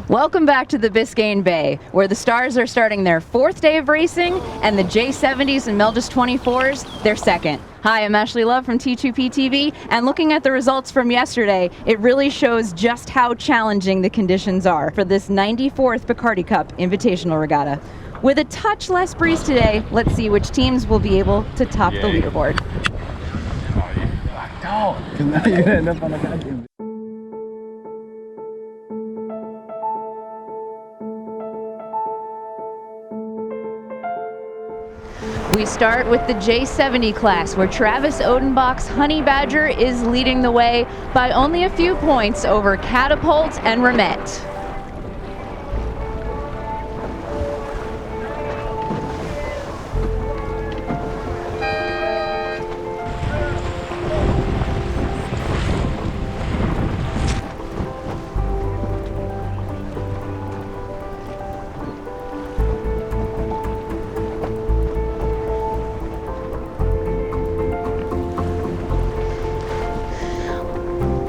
Welcome back to the Biscayne Bay, where the Stars are starting their 4th day of racing, and the J70s and Melges 24s, their 2nd. Hi, I'm Ashley Love from T2P TV, and looking at the results from yesterday, it really shows just how challenging the conditions are for this 94th Bacardi Cup Invitational Regatta. With a touch less breeze today, let's see which teams will be able to top the leaderboard. We start with the J70 class, where Travis Odenbach's Honey Badger is leading the way by only a few points over Catapult and Ramette.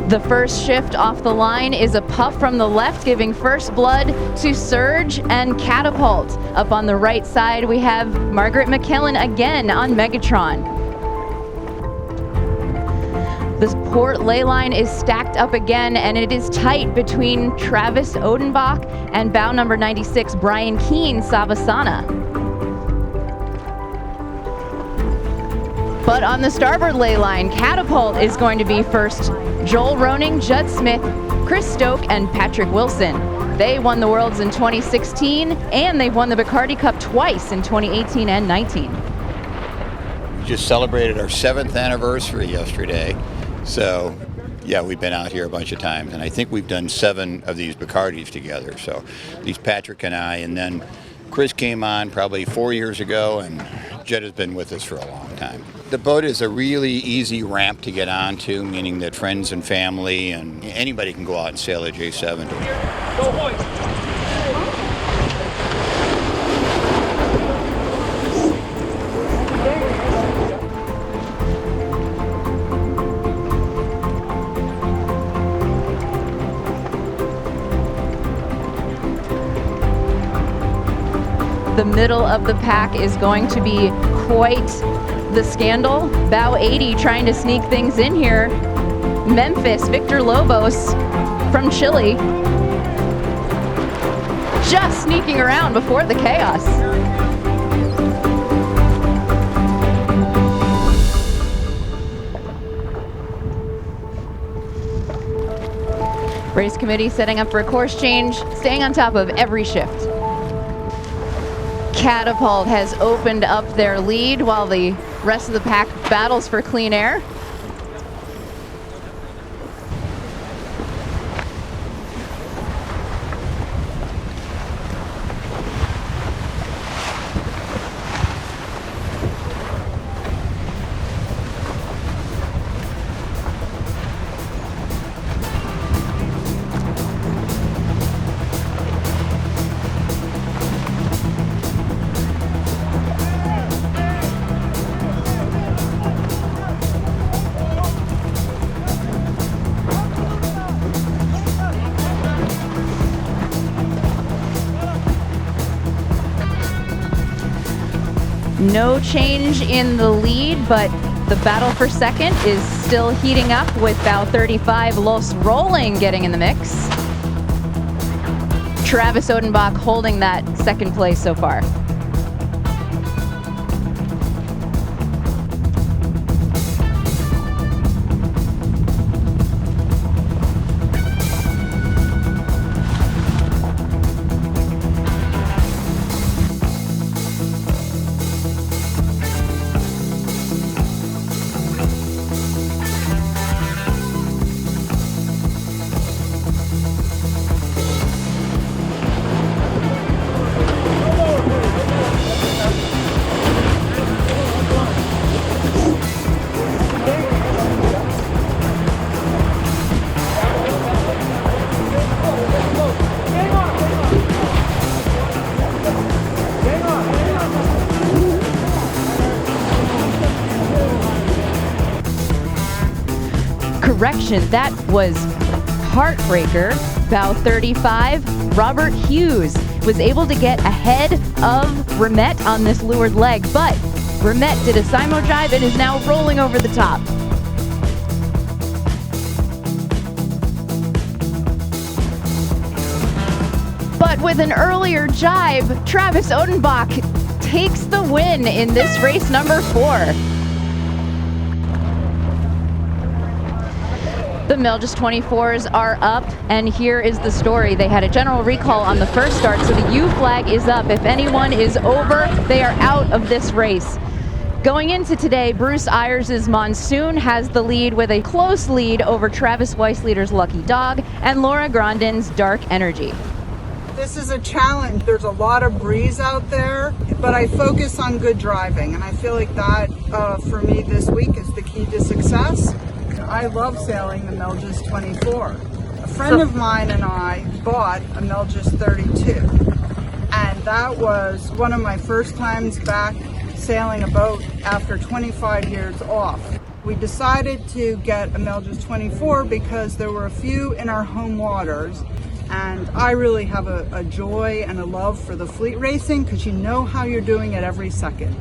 The first shift off the line is a puff from the left, giving first blood to Surge and Catapult. Up on the right side, we have Margaret McKellen again on Megatron. The port ley line is stacked up again, and it is tight between Travis Odenbach and bow number 96, Brian Keane Savasana. But on the starboard ley line, Catapult is going to be first. Joel Roning, Judd Smith, Chris Stoke, and Patrick Wilson. They won the Worlds in 2016, and they've won the Bacardi Cup twice in 2018 and 19. We just celebrated our 7th anniversary yesterday. So, yeah, we've been out here a bunch of times, and I think we've done 7 of these Bacardis together. So, these Patrick and I, and then Chris came on probably 4 years ago, and Judd has been with us for a long time. The boat is a really easy ramp to get onto, meaning that friends and family and anybody can go out and sail a J70. Go boys! The middle of the pack is going to be quite the scandal. Bow 80 trying to sneak things in here. Memphis, Victor Lobos from Chile, just sneaking around before the chaos. Race committee setting up for a course change, staying on top of every shift. Catapult has opened up their lead while the rest of the pack battles for clean air. No change in the lead, but the battle for second is still heating up with bow 35, Los Rolling getting in the mix. Travis Odenbach holding that second place so far. mention, that was heartbreaker. Bow 35, Robert Hughes was able to get ahead of Remet on this leeward leg, but Remet did a simo jibe and is now rolling over the top. But with an earlier jibe, Travis Odenbach takes the win in this race number 4. The Melges 24s are up, and here is the story. They had a general recall on the first start, so the U flag is up. If anyone is over, they are out of this race. Going into today, Bruce Ayers' Monsoon has the lead with a close lead over Travis Weissleiter's Lucky Dog and Laura Grandin's Dark Energy. This is a challenge. There's a lot of breeze out there, but I focus on good driving, and I feel like that, for me this week, is the key to success. I love sailing the Melges 24. A friend of mine and I bought a Melges 32, and that was one of my first times back sailing a boat after 25 years off. We decided to get a Melges 24 because there were a few in our home waters, and I really have a joy and a love for the fleet racing because you know how you're doing it every second.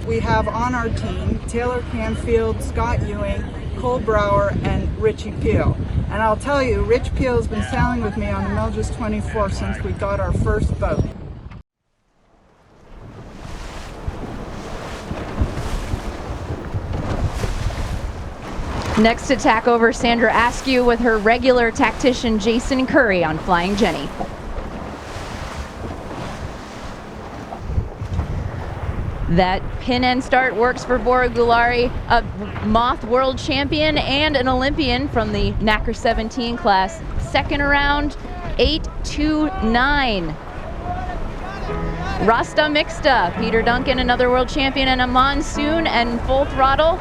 We have on our team Taylor Canfield, Scott Ewing, Cole Brower, and Richie Peel. And I'll tell you, Rich Peel has been sailing with me on the Melges 24 since we got our first boat. Next to tack over Sandra Askew with her regular tactician Jason Curry on Flying Jenny. That pin and start works for Bora Gulari, a Moth World Champion and an Olympian from the NACR 17 class. Second around, 8-2-9. Rasta Mixta, Peter Duncan, another world champion, and a Monsoon and Full Throttle.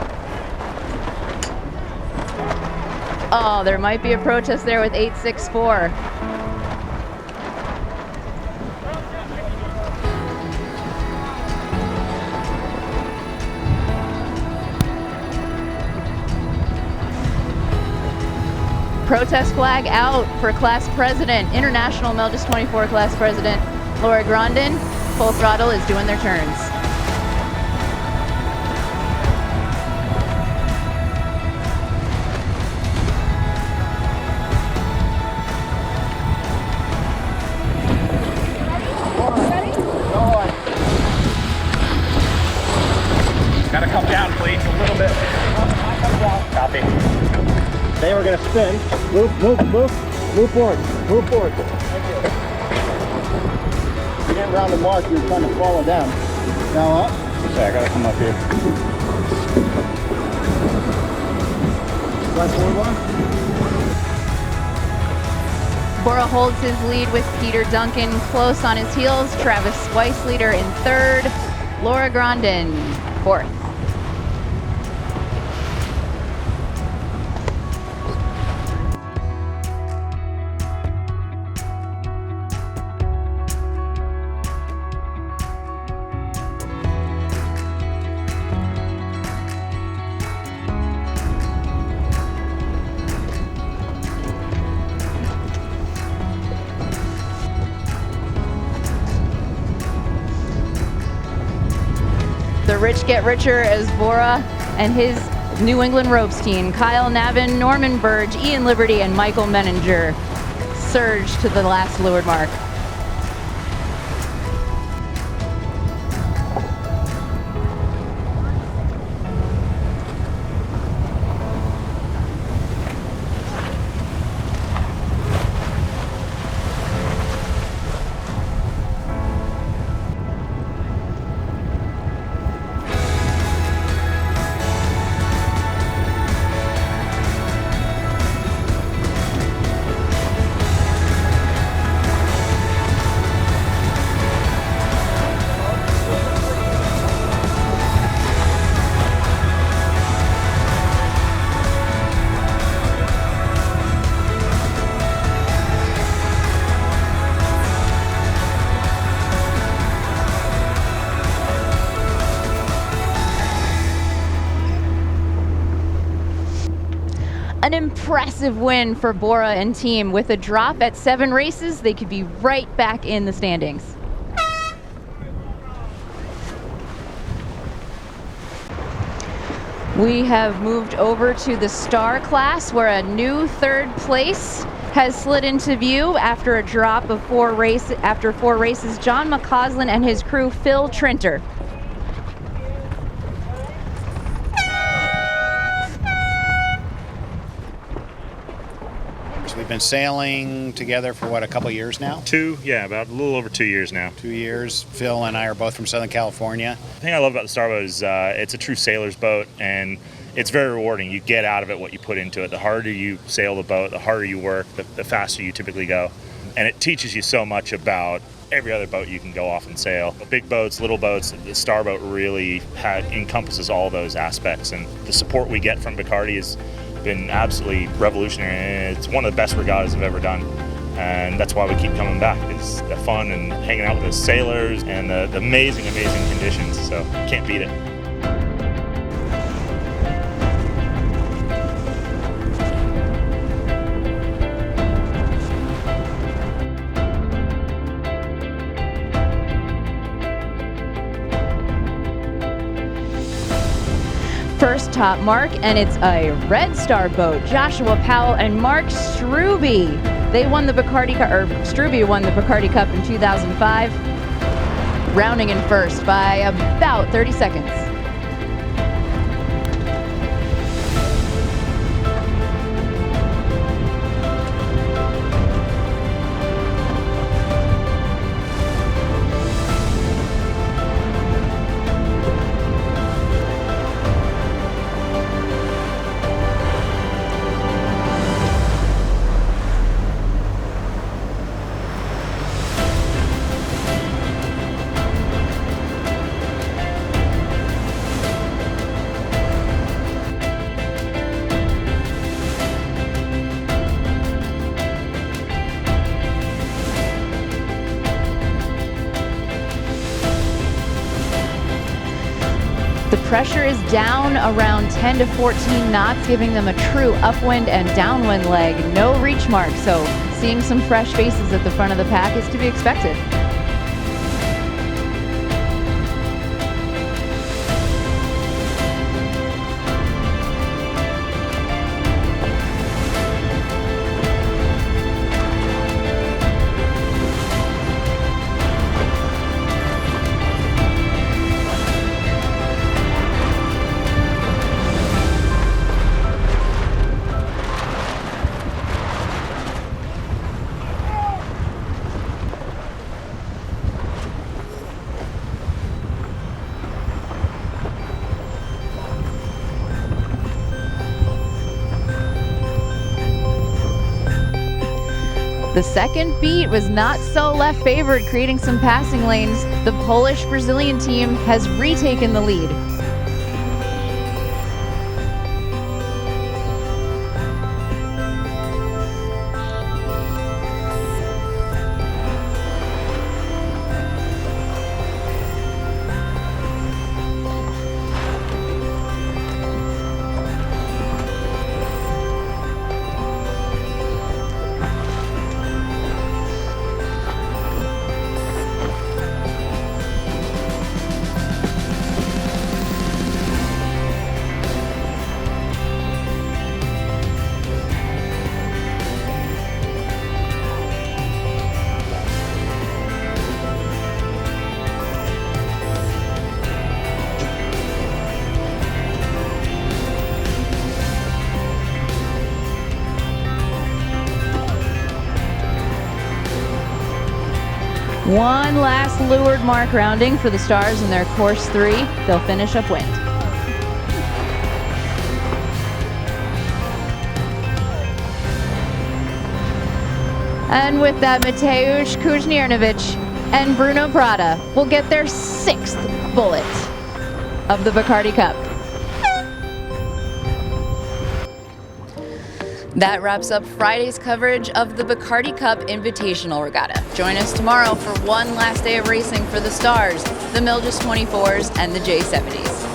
Oh, there might be a protest there with 8-6-4. Protest flag out for class president, International Melges 24 class president Laura Grandin. Full Throttle is doing their turns. Gotta come down, please, a little bit. Copy. They were gonna spin. Move forward. Move forward. Thank you. You get around the mark, you're trying to follow down. Now up. Okay, I gotta come up here. Left forward one. Bora holds his lead with Peter Duncan close on his heels. Travis Weissleiter in third. Laura Grandin fourth. The rich get richer as Bora and his New England ropes team, Kyle Navin, Norman Burge, Ian Liberty, and Michael Menninger, surge to the last leeward mark. An impressive win for Bora and team. With a drop at 7 races, they could be right back in the standings. We have moved over to the Star class, where a new 3rd place has slid into view after a drop of 4 races. After 4 races, John McCausland and his crew, Phil Trinter. We've been sailing together for what, a couple years now? About a little over 2 years now. 2 years. Phil and I are both from Southern California. The thing I love about the Starboat is it's a true sailor's boat, and it's very rewarding. You get out of it what you put into it. The harder you sail the boat, the harder you work, the faster you typically go. And it teaches you so much about every other boat you can go off and sail. Big boats, little boats, the Starboat really encompasses all those aspects. And the support we get from Bacardi has been absolutely revolutionary. And it's one of the best regattas I've ever done. And that's why we keep coming back. It's the fun and hanging out with the sailors and the amazing, amazing conditions. So can't beat it. First top mark, and it's a Red Star boat. Joshua Powell and Mark Struby. They won the Bacardi Cup, or Struby won the Bacardi Cup in 2005, rounding in first by about 30 seconds. The pressure is down around 10 to 14 knots, giving them a true upwind and downwind leg. No reach mark, so seeing some fresh faces at the front of the pack is to be expected. The second beat was not so left favored, creating some passing lanes. The Polish-Brazilian team has retaken the lead. One last leeward mark rounding for the Stars in their course 3. They'll finish upwind. And with that, Mateusz Kusznierewicz and Bruno Prada will get their 6th bullet of the Bacardi Cup. That wraps up Friday's coverage of the Bacardi Cup Invitational Regatta. Join us tomorrow for one last day of racing for the Stars, the Melges 24s, and the J70s.